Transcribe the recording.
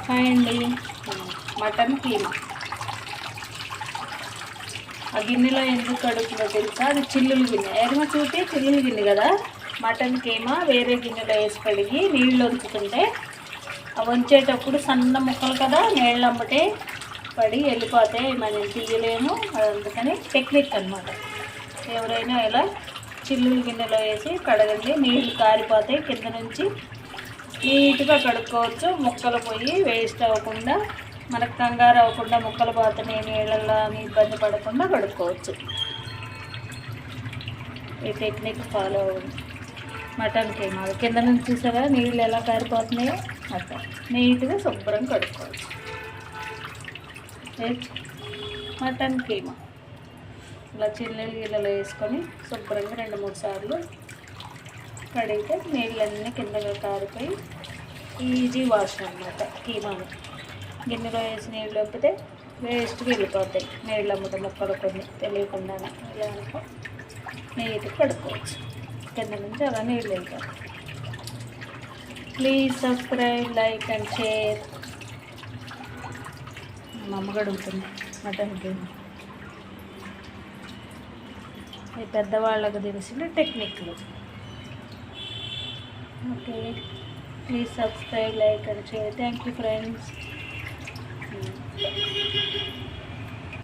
Hi అండి. Mutton keema ఆ గిన్నెలో ఎందుకు కడుగుతుందో తెలుసా? అది చిల్లులు గిన్నె. ఏమో చూపి చిల్లులు గిన్నె కదా. మటన్ కీమా వేరే గిన్నెలో వేసి కడిగి నీళ్ళు వంచుతుంటే అవి వంచేటప్పుడు సన్న ముక్కలు కదా, నీళ్ళు అమ్మటే పడి వెళ్ళిపోతాయి, మనం తీయలేము. అందుకని టెక్నిక్ అనమాట. ఎవరైనా ఇలా చిల్లులు గిన్నెలో వేసి కడగండి, నీళ్ళు కారిపోతాయి, కింద నుంచి నీట్గా కడుక్కోవచ్చు. ముక్కలు పోయి వేస్ట్ అవ్వకుండా, మనకు కంగారు అవ్వకుండా, ముక్కలు పోతున్నాయి నీళ్ళల్లో అని ఇబ్బంది పడకుండా కడుక్కోవచ్చు. ఈ టెక్నిక్ ఫాలో అవ్వండి. మటన్ కీమా కింద నుంచి చూసారా నీళ్ళు ఎలా కారిపోతున్నాయో అట్లా నీట్గా శుభ్రం కడుక్కోవచ్చు. మటన్ కీమా ఇలా చిల్లీలలో వేసుకొని శుభ్రంగా 2-3 సార్లు కడిగితే నీళ్ళన్నీ కిందగా కారిపోయి ఈజీ వాష్ అనమాట. కీమాను గిన్నెలో వేసి నీళ్ళు వంపితే వేస్ట్గా వెళ్ళిపోతాయి, నీళ్ళు అమ్ముతాయి ముక్కలు కొన్ని తెలియకుండా. ఇలా అనుకో నీట్గా కడుక్కోవచ్చు, కింద నుంచి అలా నీళ్ళు వెళ్తాయి. Please subscribe, like and share. మా అమ్మ కడుగుతుంది మటన్ కీమా. ఈ పెద్దవాళ్ళకు తెలిసిన టెక్నిక్లు. Okay, please subscribe, like and share. Thank you friends.